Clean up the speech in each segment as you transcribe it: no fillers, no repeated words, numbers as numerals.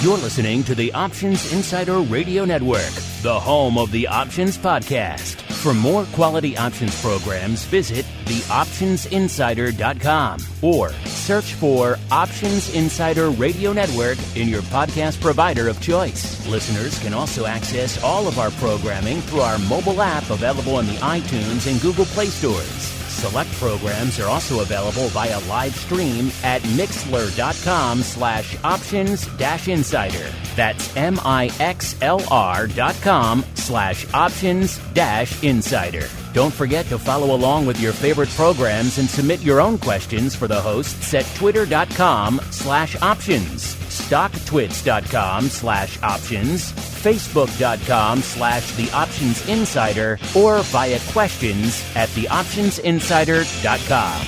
You're listening to the Options Insider Radio Network, the home of the Options Podcast. For more quality options programs, visit theoptionsinsider.com or search for Options Insider Radio Network in your podcast provider of choice. Listeners can also access all of our programming through our mobile app available in the iTunes and Google Play stores. Select programs are also available via live stream at mixlr.com/options-insider. That's mixlr.com/options-insider. Don't forget to follow along with your favorite programs and submit your own questions for the hosts at twitter.com/options, stocktwits.com/options, facebook.com/theoptionsinsider, or via questions at theoptionsinsider.com.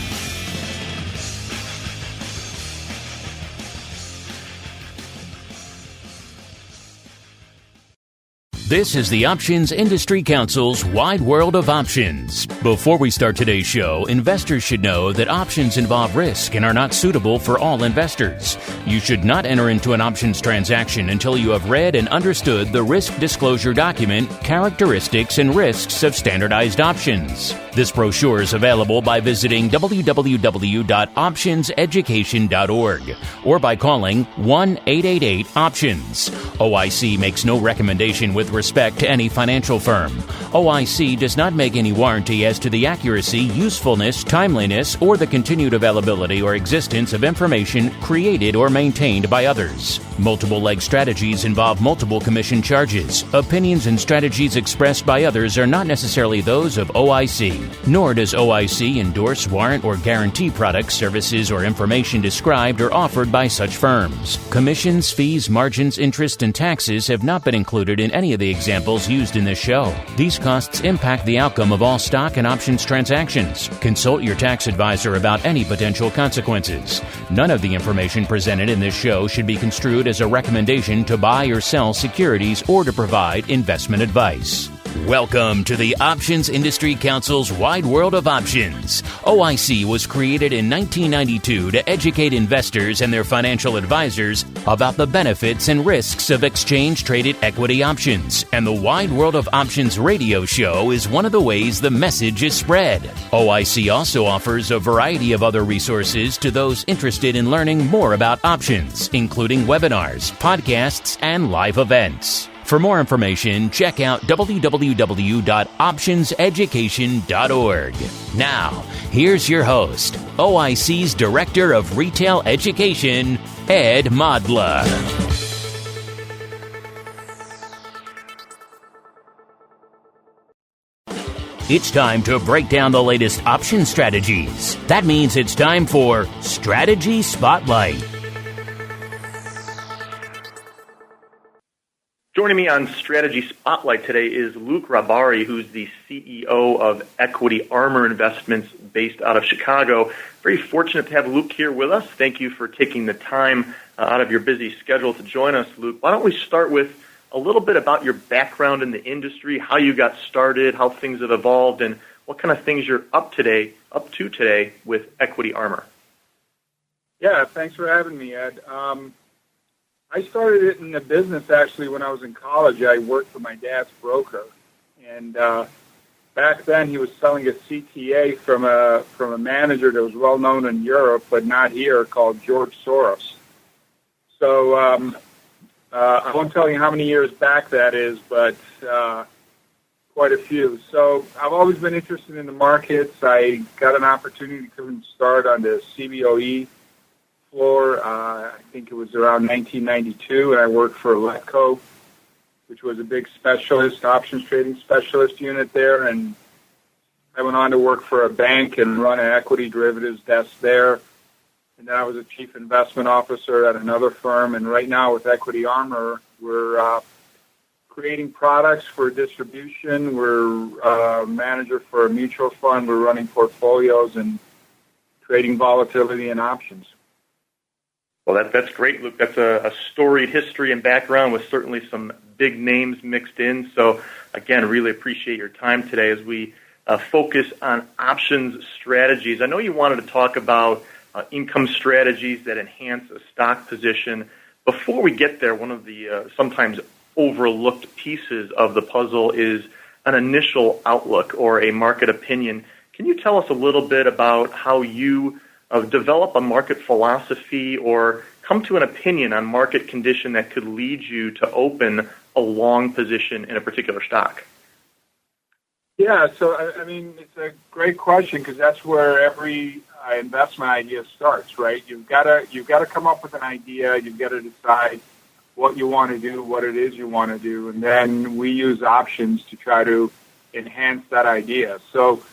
This is the Options Industry Council's Wide World of Options. Before we start today's show, investors should know that options involve risk and are not suitable for all investors. You should not enter into an options transaction until you have read and understood the risk disclosure document, characteristics and risks of standardized options. This brochure is available by visiting www.optionseducation.org or by calling 1-888-OPTIONS. OIC makes no recommendation with respect to any financial firm. OIC does not make any warranty as to the accuracy, usefulness, timeliness, or the continued availability or existence of information created or maintained by others. Multiple leg strategies involve multiple commission charges. Opinions and strategies expressed by others are not necessarily those of OIC, nor does OIC endorse, warrant, or guarantee products, services, or information described or offered by such firms. Commissions, fees, margins, interest, and taxes have not been included in any of the examples used in this show. These costs impact the outcome of all stock and options transactions. Consult your tax advisor about any potential consequences. None of the information presented in this show should be construed as a recommendation to buy or sell securities or to provide investment advice. Welcome to the Options Industry Council's Wide World of Options. OIC was created in 1992 to educate investors and their financial advisors about the benefits and risks of exchange-traded equity options, and the Wide World of Options radio show is one of the ways the message is spread. OIC also offers a variety of other resources to those interested in learning more about options, including webinars, podcasts, and live events. For more information, check out www.optionseducation.org. Now, here's your host, OIC's Director of Retail Education, Ed Modla. It's time to break down the latest option strategies. That means it's time for Strategy Spotlight. Joining me on Strategy Spotlight today is Luke Rahbari, who's the CEO of Equity Armour Investments based out of Chicago. Very fortunate to have Luke here with us. Thank you for taking the time out of your busy schedule to join us, Luke. Why don't we start with a little bit about your background in the industry, how you got started, how things have evolved, and what kind of things you're up to today with Equity Armour. Yeah, thanks for having me, Ed. I started it in the business actually when I was in college. I worked for my dad's broker, and back then he was selling a CTA from a manager that was well known in Europe but not here, called George Soros. So I won't tell you how many years back that is, but quite a few. So I've always been interested in the markets. I got an opportunity to come and start on the CBOE floor. I think it was around 1992, and I worked for Letco, which was a big specialist, options trading specialist unit there, and I went on to work for a bank and run an equity derivatives desk there, and then I was a chief investment officer at another firm, and right now with Equity Armour, we're creating products for distribution. We're a manager for a mutual fund. We're running portfolios and trading volatility and options. Well, that's great, Luke. That's a storied history and background with certainly some big names mixed in. So, again, really appreciate your time today as we focus on options strategies. I know you wanted to talk about income strategies that enhance a stock position, Before we get there, one of the sometimes overlooked pieces of the puzzle is an initial outlook or a market opinion. Can you tell us a little bit about how you develop a market philosophy or come to an opinion on market condition that could lead you to open a long position in a particular stock? Yeah, so I mean, it's a great question because that's where every investment idea starts, right? You've got to come up with an idea. You've got to decide what you want to do, what it is you want to do, and then we use options to try to enhance that idea. So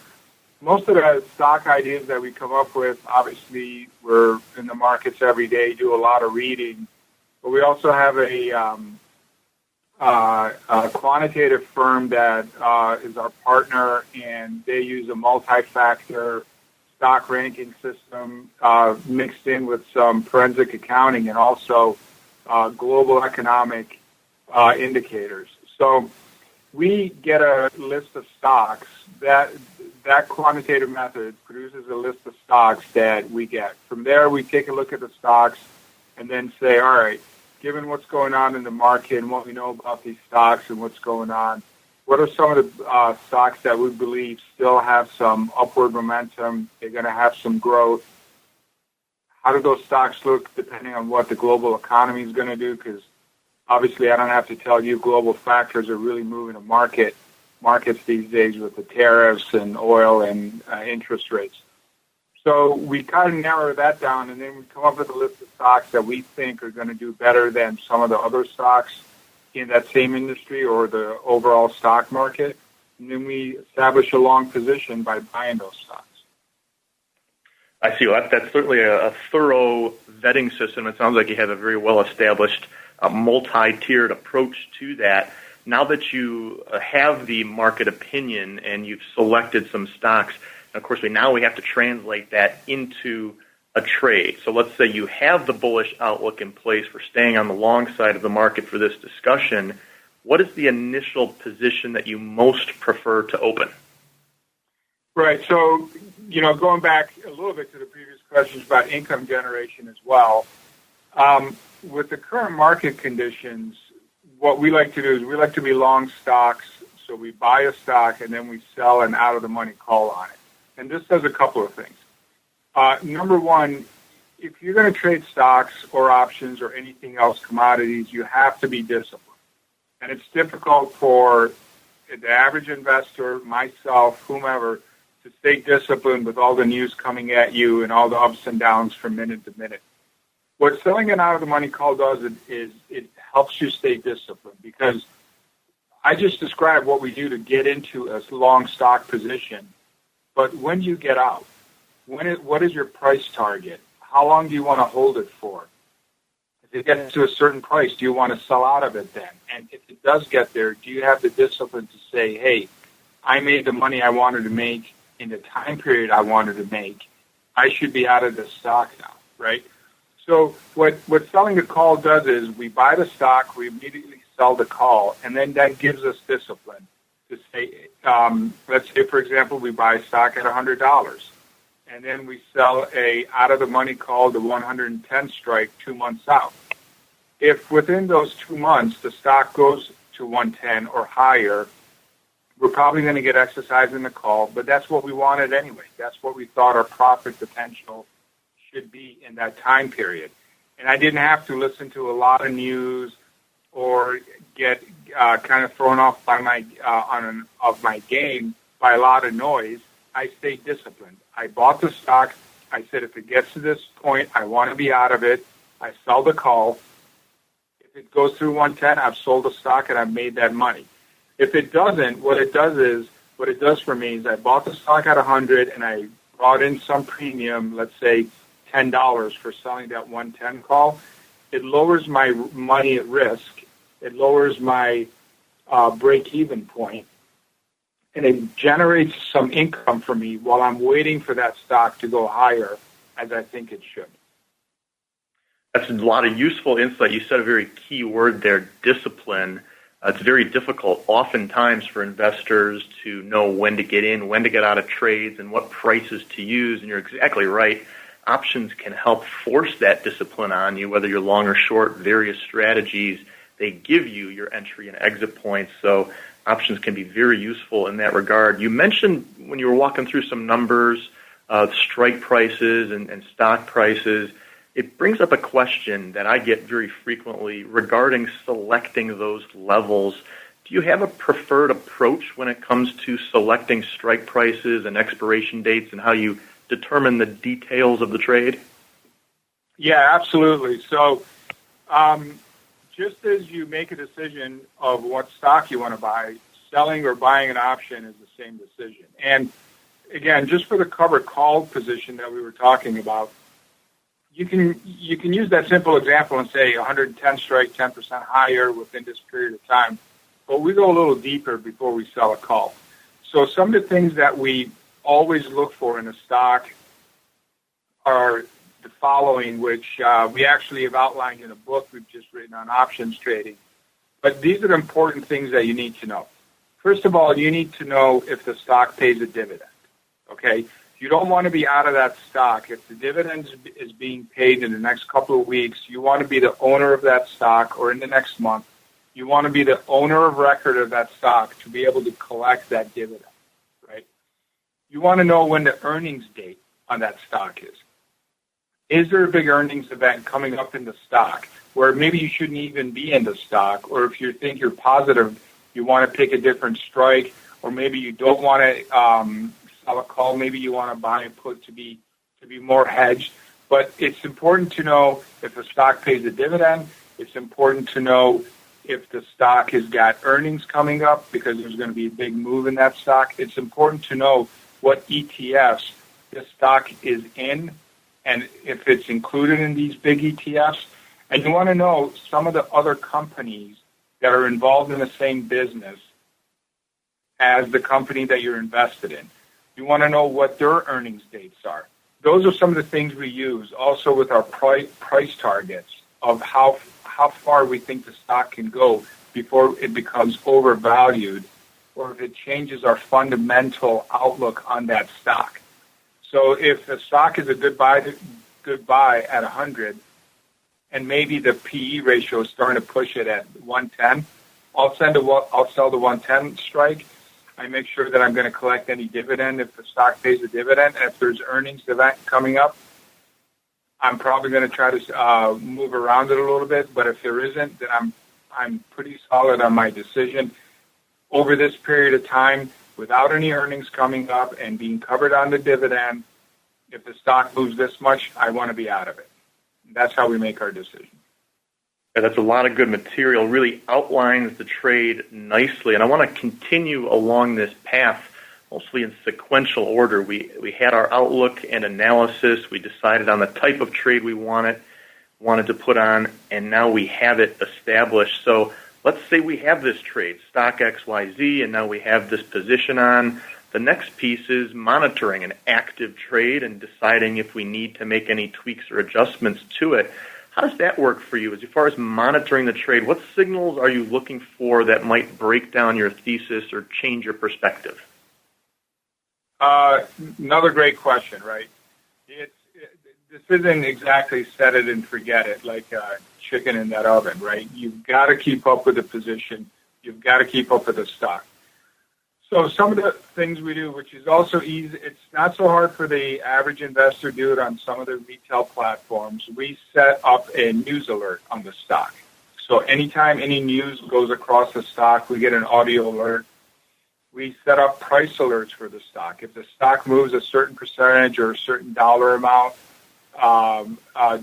most of the stock ideas that we come up with, obviously, we're in the markets every day, do a lot of reading, but we also have a quantitative firm that is our partner, and they use a multi-factor stock ranking system mixed in with some forensic accounting and also global economic indicators. So we get a list of stocks. That quantitative method produces a list of stocks that we get. From there, we take a look at the stocks and then say, all right, given what's going on in the market and what we know about these stocks and what's going on, what are some of the stocks that we believe still have some upward momentum? They're going to have some growth. How do those stocks look depending on what the global economy is going to do? Because obviously I don't have to tell you global factors are really moving the markets these days with the tariffs and oil and interest rates. So we kind of narrow that down, and then we come up with a list of stocks that we think are going to do better than some of the other stocks in that same industry or the overall stock market. And then we establish a long position by buying those stocks. I see. Well, that's certainly a thorough vetting system. It sounds like you have a very well-established multi-tiered approach to that. Now that you have the market opinion and you've selected some stocks, and of course we have to translate that into a trade. So let's say you have the bullish outlook in place for staying on the long side of the market for this discussion. What is the initial position that you most prefer to open? Right. So, going back a little bit to the previous questions about income generation as well, with the current market conditions, what we like to do is we like to be long stocks. So we buy a stock and then we sell an out-of-the-money call on it. And this does a couple of things. Number one, if you're going to trade stocks or options or anything else, commodities, you have to be disciplined. And it's difficult for the average investor, myself, whomever, to stay disciplined with all the news coming at you and all the ups and downs from minute to minute. What selling an out-of-the-money call does is it helps you stay disciplined, because I just described what we do to get into a long stock position. But when you get out, what is your price target? How long do you want to hold it for? If it gets to a certain price, do you want to sell out of it then? And if it does get there, do you have the discipline to say, hey, I made the money I wanted to make in the time period I wanted to make. I should be out of the stock now, right? So what selling the call does is we buy the stock, we immediately sell the call, and then that gives us discipline to say, let's say, for example, we buy stock at $100, and then we sell a out-of-the-money call, the 110 strike, 2 months out. If within those 2 months the stock goes to 110 or higher, we're probably going to get exercise in the call, but that's what we wanted anyway. That's what we thought our profit potential should be in that time period. And I didn't have to listen to a lot of news or get kind of thrown off by my game by a lot of noise. I stayed disciplined. I bought the stock. I said, if it gets to this point, I want to be out of it. I sell the call. If it goes through 110, I've sold the stock and I've made that money. If it doesn't, what it does for me is I bought the stock at 100 and I brought in some premium, let's say $10 for selling that 110 call. It lowers my money at risk. It lowers my break-even point. And it generates some income for me while I'm waiting for that stock to go higher, as I think it should. That's a lot of useful insight. You said a very key word there, discipline. It's very difficult oftentimes for investors to know when to get in, when to get out of trades, and what prices to use. And you're exactly right. options can help force that discipline on you, whether you're long or short, various strategies. They give you your entry and exit points, so options can be very useful in that regard. You mentioned when you were walking through some numbers, strike prices and stock prices. It brings up a question that I get very frequently regarding selecting those levels. Do you have a preferred approach when it comes to selecting strike prices and expiration dates and how you determine the details of the trade? Yeah, absolutely. So just as you make a decision of what stock you want to buy, selling or buying an option is the same decision. And again, just for the covered call position that we were talking about, you can use that simple example and say 110 strike, 10% higher within this period of time. But we go a little deeper before we sell a call. So some of the things that we always look for in a stock are the following, which we actually have outlined in a book we've just written on options trading. But these are the important things that you need to know. First of all, you need to know if the stock pays a dividend. Okay? You don't want to be out of that stock. If the dividend is being paid in the next couple of weeks, you want to be the owner of that stock, or in the next month, you want to be the owner of record of that stock to be able to collect that dividend, right? You want to know when the earnings date on that stock is. Is there a big earnings event coming up in the stock where maybe you shouldn't even be in the stock, or if you think you're positive, you want to pick a different strike, or maybe you don't want to sell a call, maybe you want to buy and put to be more hedged. But it's important to know if the stock pays a dividend. It's important to know if the stock has got earnings coming up, because there's going to be a big move in that stock. It's important to know what ETFs this stock is in, and if it's included in these big ETFs. And you want to know some of the other companies that are involved in the same business as the company that you're invested in. You want to know what their earnings dates are. Those are some of the things we use also with our price targets of how far we think the stock can go before it becomes overvalued, or if it changes our fundamental outlook on that stock. So if the stock is a good buy at 100, and maybe the PE ratio is starting to push it at 110, I'll sell the 110 strike. I make sure that I'm going to collect any dividend if the stock pays a dividend. And if there's earnings event coming up, I'm probably going to try to move around it a little bit. But if there isn't, then I'm pretty solid on my decision. Over this period of time, without any earnings coming up and being covered on the dividend, if the stock moves this much, I want to be out of it. That's how we make our decision. Yeah, that's a lot of good material, really outlines the trade nicely. And I want to continue along this path, mostly in sequential order. We had our outlook and analysis. We decided on the type of trade we wanted to put on, and now we have it established. So let's say we have this trade, stock XYZ, and now we have this position on. The next piece is monitoring an active trade and deciding if we need to make any tweaks or adjustments to it. How does that work for you as far as monitoring the trade? What signals are you looking for that might break down your thesis or change your perspective? Another great question, right? This isn't exactly set it and forget it, like chicken in that oven, right? You've got to keep up with the position. You've got to keep up with the stock. So some of the things we do, which is also easy, it's not so hard for the average investor to do it on some of the retail platforms. We set up a news alert on the stock. So anytime any news goes across the stock, we get an audio alert. We set up price alerts for the stock. If the stock moves a certain percentage or a certain dollar amount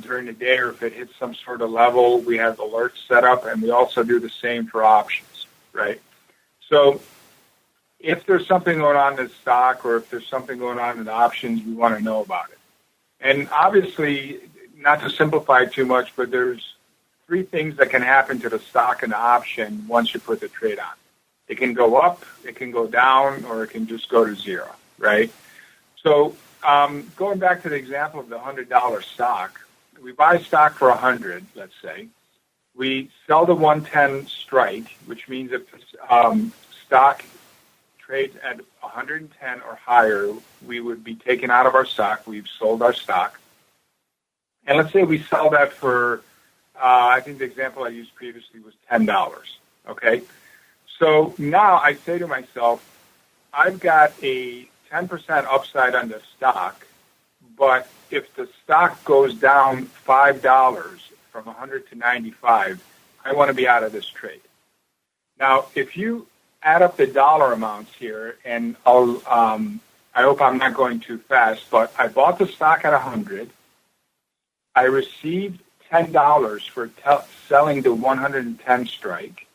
during the day, or if it hits some sort of level, we have alerts set up, and we also do the same for options, right? So if there's something going on in the stock, or if there's something going on in the options, we want to know about it. And obviously, not to simplify too much, but there's three things that can happen to the stock and the option once you put the trade on. It can go up, it can go down, or it can just go to zero, right? So going back to the example of the $100 stock, we buy stock for $100, let's say. We sell the 110 strike, which means if the stock trades at 110 or higher, we would be taken out of our stock. We've sold our stock. And let's say we sell that for, I think the example I used previously was $10. Okay? So now I say to myself, I've got a 10% upside on the stock, but if the stock goes down $5 from 100 to 95, I want to be out of this trade. Now, if you add up the dollar amounts here, and I hope I'm not going too fast, but I bought the stock at 100. I received $10 for selling the 110 strike.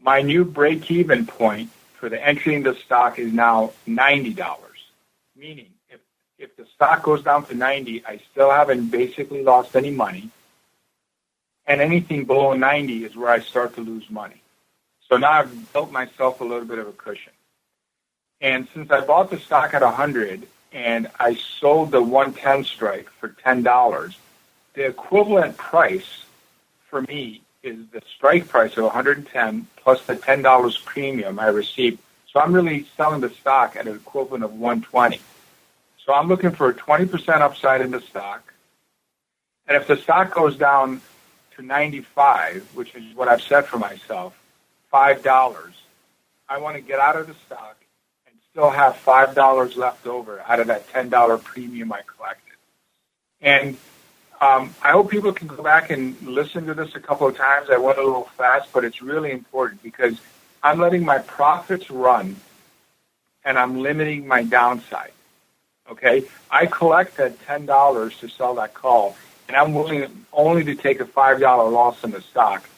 My new break-even point for the entry in the stock is now $90, meaning if the stock goes down to 90, I still haven't basically lost any money, and anything below 90 is where I start to lose money. So now I've built myself a little bit of a cushion. And since I bought the stock at 100 and I sold the 110 strike for $10, the equivalent price for me is the strike price of 110 plus the $10 premium I received. So I'm really selling the stock at an equivalent of 120. So I'm looking for a 20% upside in the stock. And if the stock goes down to 95, which is what I've set for myself, $5, I want to get out of the stock and still have $5 left over out of that $10 premium I collected. And I hope people can go back and listen to this a couple of times. I went a little fast, but it's really important because I'm letting my profits run and I'm limiting my downside. Okay? I collect that $10 to sell that call, and I'm willing only to take a $5 loss in the stock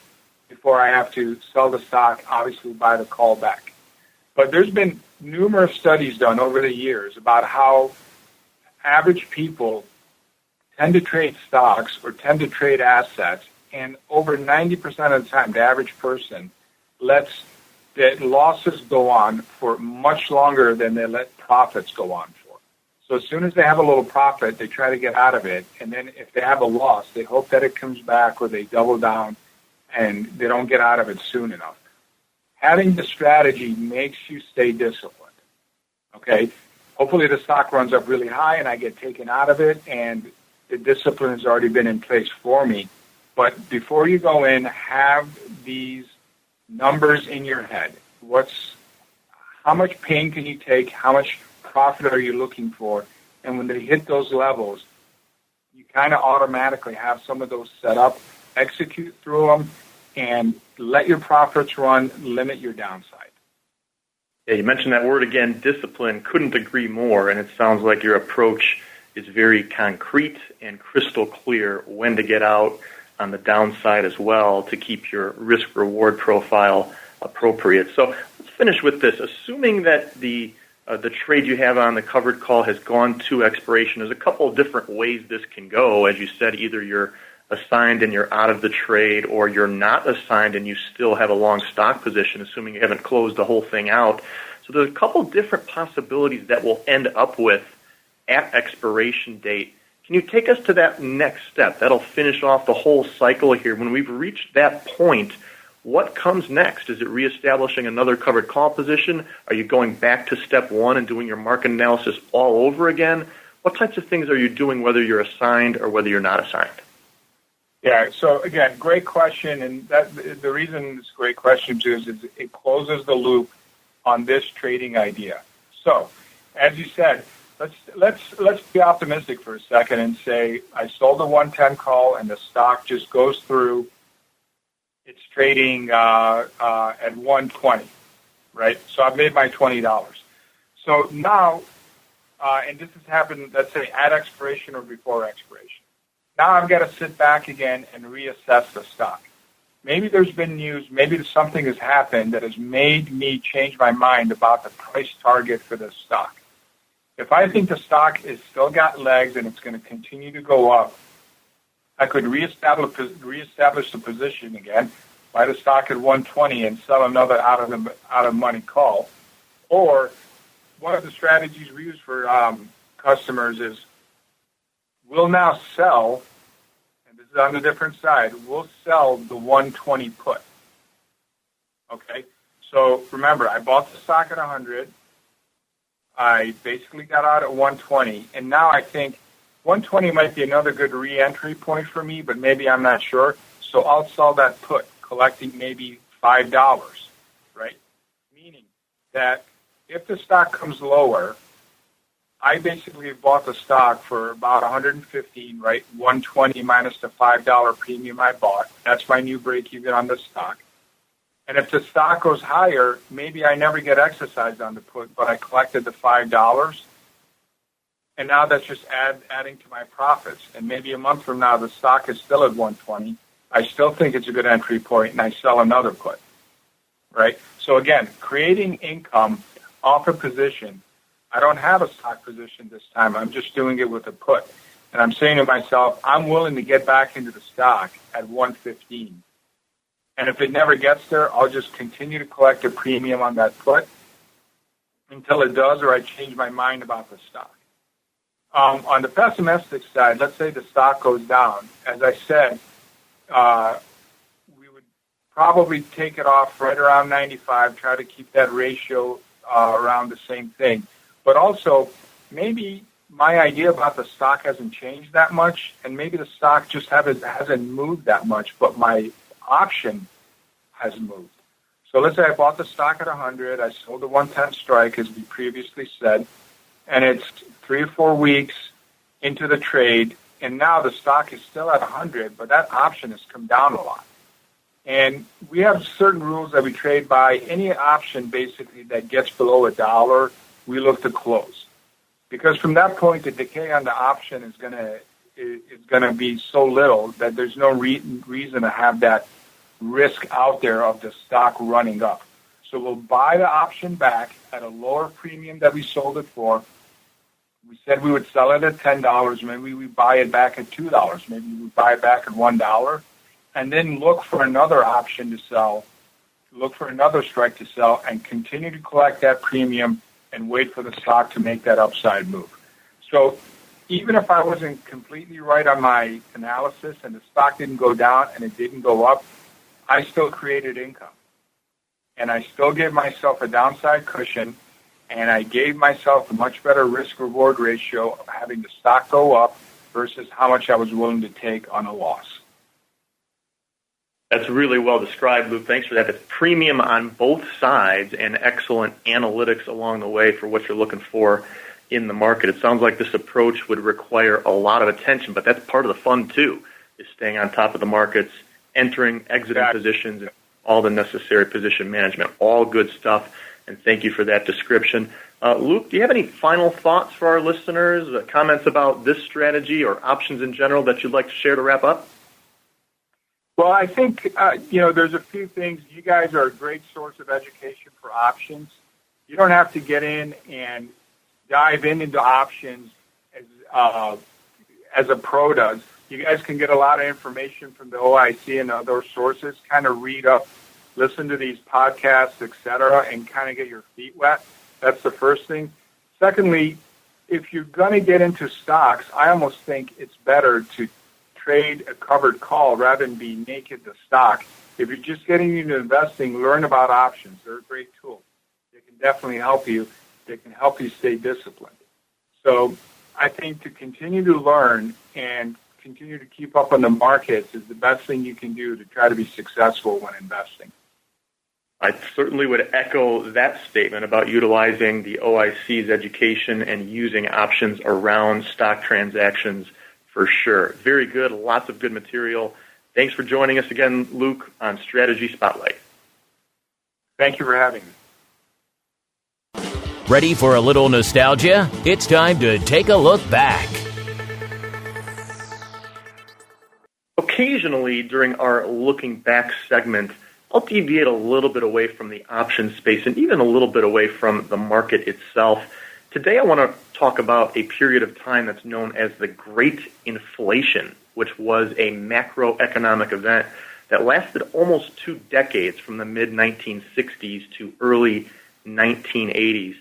before I have to sell the stock, obviously buy the call back. But there's been numerous studies done over the years about how average people tend to trade stocks or tend to trade assets, and over 90% of the time, the average person lets the losses go on for much longer than they let profits go on for. So as soon as they have a little profit, they try to get out of it, and then if they have a loss, they hope that it comes back or they double down, and they don't get out of it soon enough. Having the strategy makes you stay disciplined, okay? Hopefully the stock runs up really high and I get taken out of it, and the discipline has already been in place for me. But before you go in, have these numbers in your head. How much pain can you take? How much profit are you looking for? And when they hit those levels, you kind of automatically have some of those set up, execute through them, and let your profits run, limit your downside. Yeah, you mentioned that word again, discipline. Couldn't agree more, and it sounds like your approach is very concrete and crystal clear when to get out on the downside as well to keep your risk-reward profile appropriate. So let's finish with this. Assuming that the trade you have on the covered call has gone to expiration, there's a couple of different ways this can go. As you said, either you're assigned and you're out of the trade, or you're not assigned and you still have a long stock position, assuming you haven't closed the whole thing out. So there's a couple different possibilities that we'll end up with at expiration date. Can you take us to that next step? That'll finish off the whole cycle here. When we've reached that point, what comes next? Is it reestablishing another covered call position? Are you going back to step one and doing your market analysis all over again? What types of things are you doing, whether you're assigned or whether you're not assigned? Yeah, so again, great question, and the reason it's a great question too is it closes the loop on this trading idea. So, as you said, let's be optimistic for a second and say I sold the 110 call and the stock just goes through. It's trading at 120, right? So I've made my $20. So now, and this has happened, let's say at expiration or before expiration. Now I've got to sit back again and reassess the stock. Maybe there's been news, maybe something has happened that has made me change my mind about the price target for the stock. If I think the stock has still got legs and it's going to continue to go up, I could reestablish the position again, buy the stock at 120 and sell another out of money call. Or one of the strategies we use for customers is we'll now sell, and this is on the different side, we'll sell the 120 put. Okay? So remember, I bought the stock at 100. I basically got out at 120, and now I think 120 might be another good re-entry point for me, but maybe I'm not sure. So I'll sell that put, collecting maybe $5, right? Meaning that if the stock comes lower, I basically bought the stock for about 115, right? 120 minus the $5 premium I bought. That's my new break even on the stock. And if the stock goes higher, maybe I never get exercised on the put, but I collected the $5. And now that's just adding to my profits. And maybe a month from now, the stock is still at 120. I still think it's a good entry point, and I sell another put, right? So again, creating income off a position. I don't have a stock position this time. I'm just doing it with a put. And I'm saying to myself, I'm willing to get back into the stock at 115. And if it never gets there, I'll just continue to collect a premium on that put until it does, or I change my mind about the stock. On the pessimistic side, let's say the stock goes down. As I said, we would probably take it off right around 95, try to keep that ratio around the same thing. But also, maybe my idea about the stock hasn't changed that much, and maybe the stock just hasn't moved that much, but my option has moved. So let's say I bought the stock at 100, I sold the 110 strike, as we previously said, and it's 3 or 4 weeks into the trade, and now the stock is still at 100, but that option has come down a lot. And we have certain rules that we trade by. Any option, basically, that gets below $1, we look to close. Because from that point, the decay on the option is going to be so little that there's no reason to have that risk out there of the stock running up. So we'll buy the option back at a lower premium that we sold it for. We said we would sell it at $10. Maybe we buy it back at $2. Maybe we buy it back at $1. And then look for another option to sell, look for another strike to sell, and continue to collect that premium and wait for the stock to make that upside move. So even if I wasn't completely right on my analysis and the stock didn't go down and it didn't go up, I still created income. And I still gave myself a downside cushion, and I gave myself a much better risk-reward ratio of having the stock go up versus how much I was willing to take on a loss. That's really well described, Luke. Thanks for that. It's premium on both sides and excellent analytics along the way for what you're looking for in the market. It sounds like this approach would require a lot of attention, but that's part of the fun, too, is staying on top of the markets, entering, exiting positions, and all the necessary position management. All good stuff, and thank you for that description. Luke, do you have any final thoughts for our listeners, comments about this strategy or options in general that you'd like to share to wrap up? Well, I think, there's a few things. You guys are a great source of education for options. You don't have to get in and dive into options as a pro does. You guys can get a lot of information from the OIC and other sources, kind of read up, listen to these podcasts, et cetera, and kind of get your feet wet. That's the first thing. Secondly, if you're going to get into stocks, I almost think it's better to trade a covered call rather than be naked to stock. If you're just getting into investing, learn about options. They're a great tool. They can definitely help you. They can help you stay disciplined. So I think to continue to learn and continue to keep up on the markets is the best thing you can do to try to be successful when investing. I certainly would echo that statement about utilizing the OIC's education and using options around stock transactions for sure. Very good. Lots of good material. Thanks for joining us again, Luke, on Strategy Spotlight. Thank you for having me. Ready for a little nostalgia? It's time to take a look back. Occasionally, during our Looking Back segment, I'll deviate a little bit away from the option space and even a little bit away from the market itself. Today, I want to talk about a period of time that's known as the Great Inflation, which was a macroeconomic event that lasted almost 2 decades from the mid-1960s to early 1980s.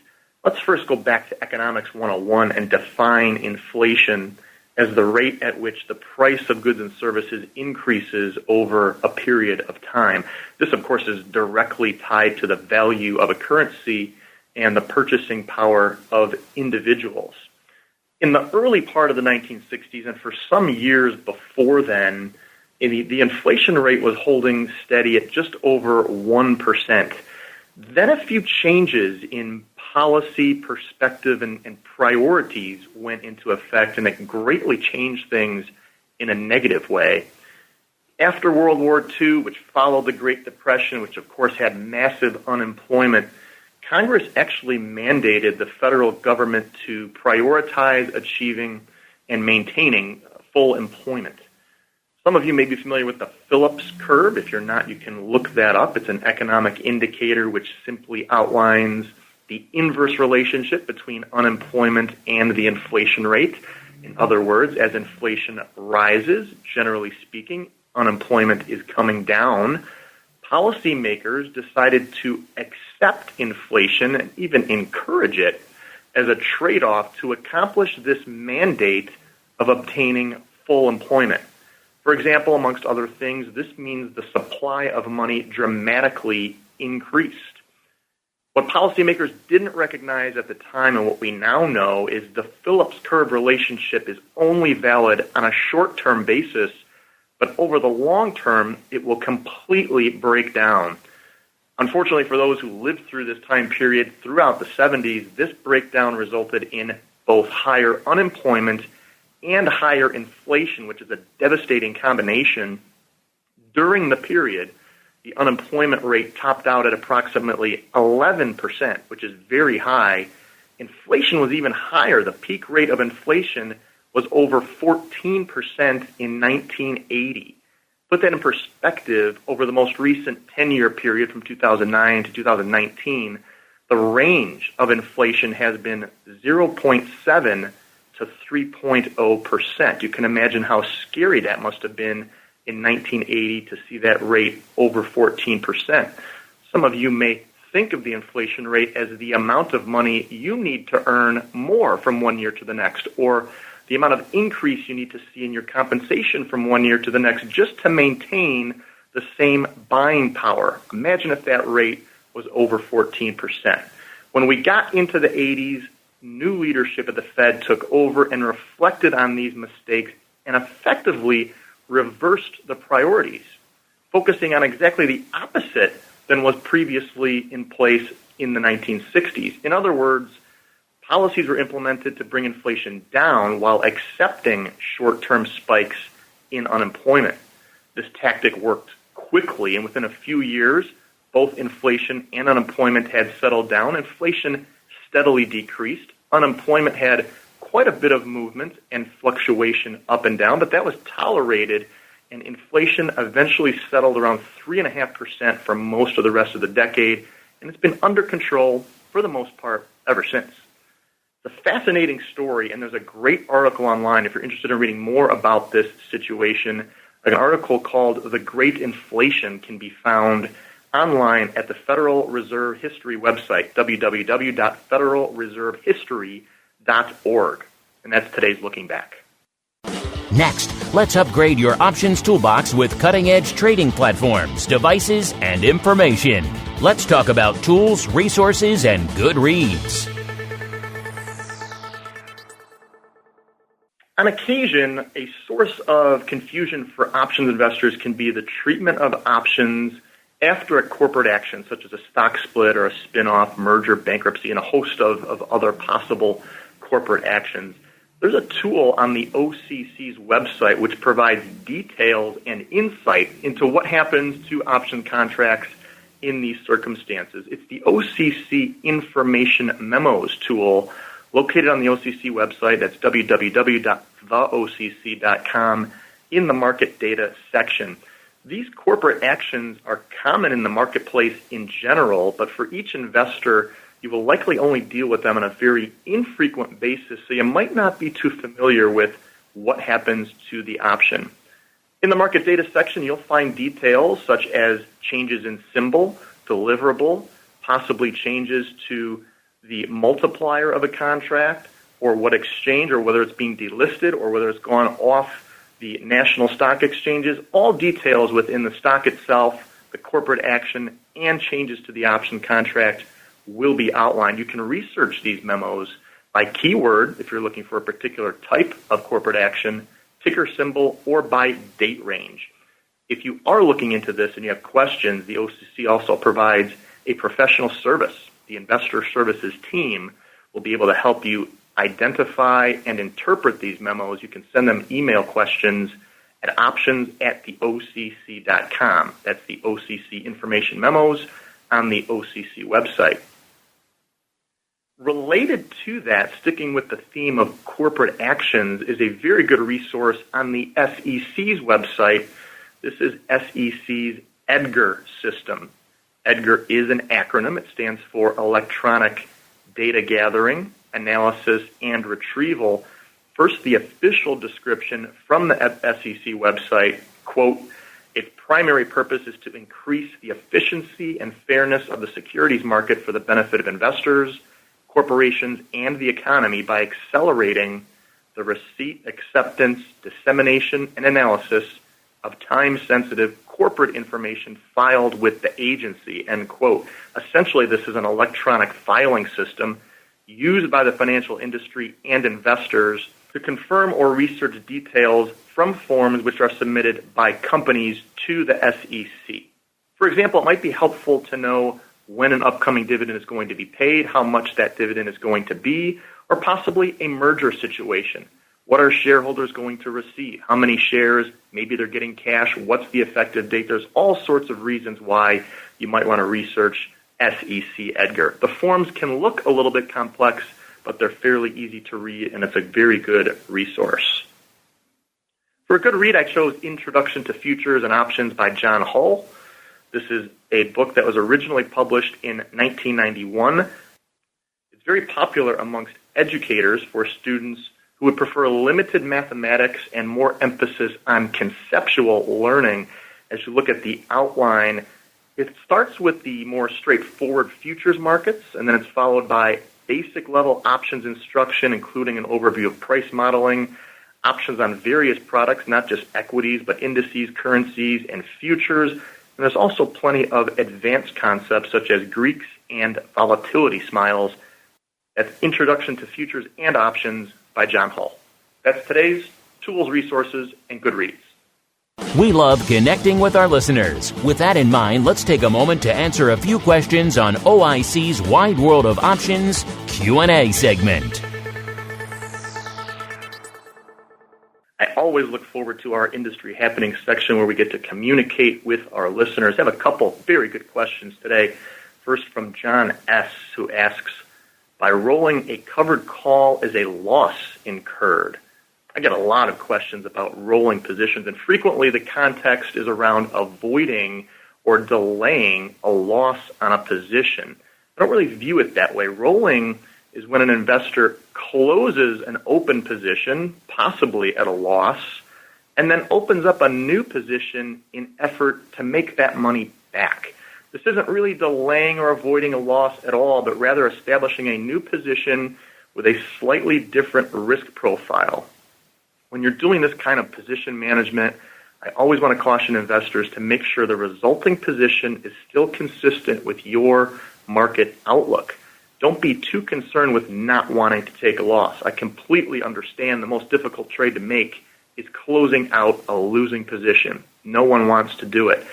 Let's first go back to Economics 101 and define inflation as the rate at which the price of goods and services increases over a period of time. This, of course, is directly tied to the value of a currency and the purchasing power of individuals. In the early part of the 1960s, and for some years before then, the inflation rate was holding steady at just over 1%. Then a few changes in policy, perspective, and priorities went into effect, and it greatly changed things in a negative way. After World War II, which followed the Great Depression, which of course had massive unemployment, Congress actually mandated the federal government to prioritize achieving and maintaining full employment. Some of you may be familiar with the Phillips curve. If you're not, you can look that up. It's an economic indicator which simply outlines the inverse relationship between unemployment and the inflation rate. In other words, as inflation rises, generally speaking, unemployment is coming down. Policymakers decided to accept inflation and even encourage it as a trade-off to accomplish this mandate of obtaining full employment. For example, amongst other things, this means the supply of money dramatically increased. What policymakers didn't recognize at the time and what we now know is the Phillips curve relationship is only valid on a short-term basis, but over the long term, it will completely break down. Unfortunately, for those who lived through this time period throughout the 70s, this breakdown resulted in both higher unemployment and higher inflation, which is a devastating combination. During the period, the unemployment rate topped out at approximately 11%, which is very high. Inflation was even higher. The peak rate of inflation was over 14% in 1980. Put that in perspective, over the most recent 10-year period from 2009 to 2019, the range of inflation has been 0.7 to 3.0%. You can imagine how scary that must have been in 1980 to see that rate over 14%. Some of you may think of the inflation rate as the amount of money you need to earn more from one year to the next, or the amount of increase you need to see in your compensation from one year to the next just to maintain the same buying power. Imagine if that rate was over 14%. When we got into the 80s, new leadership at the Fed took over and reflected on these mistakes and effectively reversed the priorities, focusing on exactly the opposite than was previously in place in the 1960s. In other words, policies were implemented to bring inflation down while accepting short-term spikes in unemployment. This tactic worked quickly, and within a few years, both inflation and unemployment had settled down. Inflation steadily decreased. Unemployment had quite a bit of movement and fluctuation up and down, but that was tolerated, and inflation eventually settled around 3.5% for most of the rest of the decade, and it's been under control for the most part ever since. It's a fascinating story, and there's a great article online if you're interested in reading more about this situation. An article called The Great Inflation can be found online at the Federal Reserve History website, www.federalreservehistory.org. And that's today's Looking Back. Next, let's upgrade your options toolbox with cutting-edge trading platforms, devices, and information. Let's talk about tools, resources, and good reads. On occasion, a source of confusion for options investors can be the treatment of options after a corporate action, such as a stock split or a spin-off, merger, bankruptcy, and a host of other possible corporate actions. There's a tool on the OCC's website which provides details and insight into what happens to option contracts in these circumstances. It's the OCC Information Memos tool located on the OCC website. That's www.theocc.com in the market data section. These corporate actions are common in the marketplace in general, but for each investor, you will likely only deal with them on a very infrequent basis, so you might not be too familiar with what happens to the option. In the market data section, you'll find details such as changes in symbol, deliverable, possibly changes to the multiplier of a contract, or what exchange, or whether it's being delisted, or whether it's gone off the national stock exchanges. All details within the stock itself, the corporate action, and changes to the option contract will be outlined. You can research these memos by keyword if you're looking for a particular type of corporate action, ticker symbol, or by date range. If you are looking into this and you have questions, the OCC also provides a professional service. The investor services team will be able to help you identify and interpret these memos. You can send them email questions at options@theocc.com. That's the OCC information memos on the OCC website. Related to that, sticking with the theme of corporate actions, is a very good resource on the SEC's website. This is SEC's EDGAR system. EDGAR is an acronym. It stands for Electronic Data Gathering, Analysis, and Retrieval. First, the official description from the SEC website, quote, its primary purpose is to increase the efficiency and fairness of the securities market for the benefit of investors, corporations, and the economy by accelerating the receipt, acceptance, dissemination, and analysis of time-sensitive corporate information filed with the agency, end quote. Essentially, this is an electronic filing system used by the financial industry and investors to confirm or research details from forms which are submitted by companies to the SEC. For example, it might be helpful to know when an upcoming dividend is going to be paid, how much that dividend is going to be, or possibly a merger situation. What are shareholders going to receive? How many shares? Maybe they're getting cash. What's the effective date? There's all sorts of reasons why you might want to research SEC EDGAR. The forms can look a little bit complex, but they're fairly easy to read, and it's a very good resource. For a good read, I chose Introduction to Futures and Options by John Hull. This is a book that was originally published in 1991. It's very popular amongst educators for students who would prefer limited mathematics and more emphasis on conceptual learning. As you look at the outline, it starts with the more straightforward futures markets, and then it's followed by basic level options instruction, including an overview of price modeling, options on various products, not just equities, but indices, currencies, and futures. And there's also plenty of advanced concepts such as Greeks and volatility smiles. That's Introduction to Futures and Options by John Hull. That's today's tools, resources, and good reads. We love connecting with our listeners. With that in mind, let's take a moment to answer a few questions on OIC's Wide World of Options Q&A segment. I always look forward to our Industry Happenings section where we get to communicate with our listeners. I have a couple very good questions today. First from John S., who asks, by rolling a covered call, is a loss incurred? I get a lot of questions about rolling positions, and frequently the context is around avoiding or delaying a loss on a position. I don't really view it that way. Rolling is when an investor closes an open position, possibly at a loss, and then opens up a new position in effort to make that money back. This isn't really delaying or avoiding a loss at all, but rather establishing a new position with a slightly different risk profile. When you're doing this kind of position management, I always want to caution investors to make sure the resulting position is still consistent with your market outlook. Don't be too concerned with not wanting to take a loss. I completely understand the most difficult trade to make is closing out a losing position. No one wants to do it.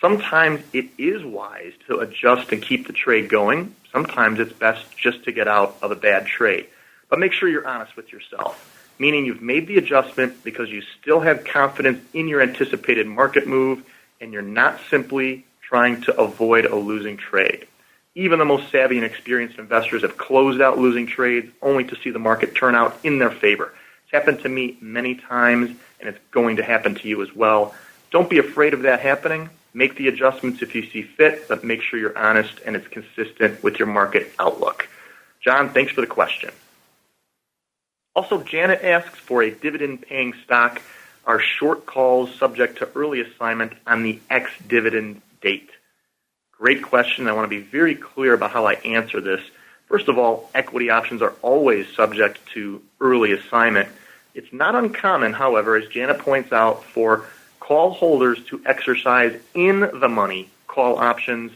Sometimes it is wise to adjust and keep the trade going. Sometimes it's best just to get out of a bad trade. But make sure you're honest with yourself, meaning you've made the adjustment because you still have confidence in your anticipated market move and you're not simply trying to avoid a losing trade. Even the most savvy and experienced investors have closed out losing trades only to see the market turn out in their favor. It's happened to me many times, and it's going to happen to you as well. Don't be afraid of that happening. Make the adjustments if you see fit, but make sure you're honest and it's consistent with your market outlook. John, thanks for the question. Also, Janet asks, for a dividend-paying stock, are short calls subject to early assignment on the ex-dividend date? Great question. I want to be very clear about how I answer this. First of all, equity options are always subject to early assignment. It's not uncommon, however, as Janet points out, for call holders to exercise in the money call options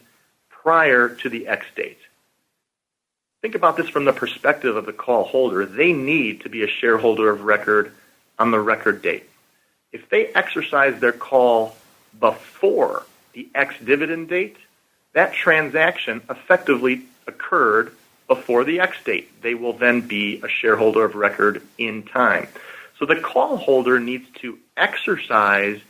prior to the X date. think about this from the perspective of the call holder. They need to be a shareholder of record on the record date. If they exercise their call before the ex-dividend date, that transaction effectively occurred before the X date. They will then be a shareholder of record in time. So the call holder needs to exercise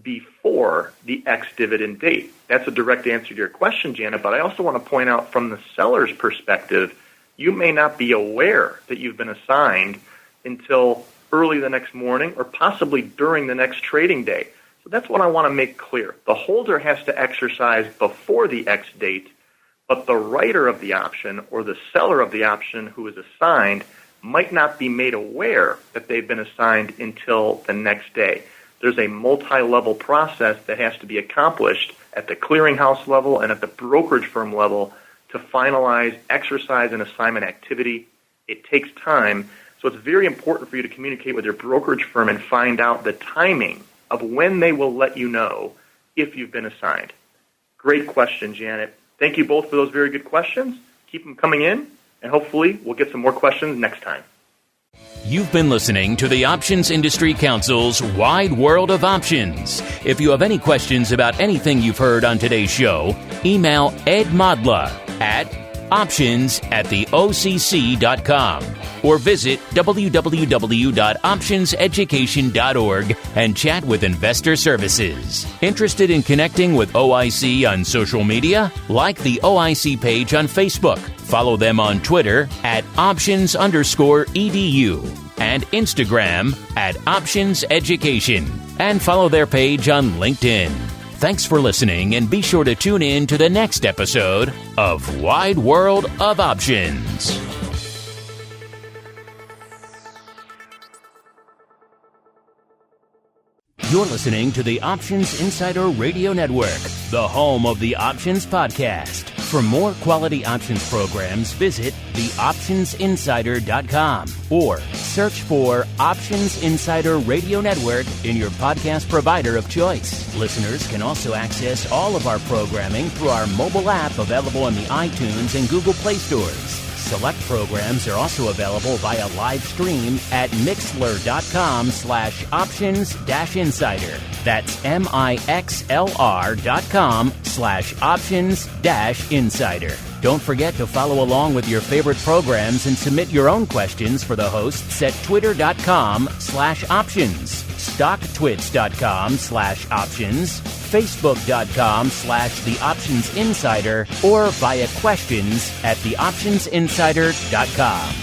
before the ex-dividend date. That's a direct answer to your question, Janet, but I also want to point out from the seller's perspective, you may not be aware that you've been assigned until early the next morning or possibly during the next trading day. So that's what I want to make clear. The holder has to exercise before the X date, but the writer of the option or the seller of the option who is assigned might not be made aware that they've been assigned until the next day. There's a multi-level process that has to be accomplished at the clearinghouse level and at the brokerage firm level to finalize, exercise, and assignment activity. It takes time, so it's very important for you to communicate with your brokerage firm and find out the timing of when they will let you know if you've been assigned. Great question, Janet. Thank you both for those very good questions. Keep them coming in, and hopefully we'll get some more questions next time. You've been listening to the Options Industry Council's Wide World of Options. If you have any questions about anything you've heard on today's show, email Ed Modla at options@theocc.com or visit www.optionseducation.org and chat with Investor Services. Interested in connecting with OIC on social media? Like the OIC page on Facebook. Follow them on Twitter at options_edu and Instagram at Options Education. And follow their page on LinkedIn. Thanks for listening, and be sure to tune in to the next episode of Wide World of Options. You're listening to the Options Insider Radio Network, the home of the Options Podcast. For more quality options programs, visit theoptionsinsider.com or search for Options Insider Radio Network in your podcast provider of choice. Listeners can also access all of our programming through our mobile app available in the iTunes and Google Play stores. Select programs are also available via live stream at mixlr.com/options-insider. That's mixlr.com/options-insider. Don't forget to follow along with your favorite programs and submit your own questions for the hosts at twitter.com/options, stocktwits.com/options, facebook.com/theoptionsinsider, or via questions@theoptionsinsider.com.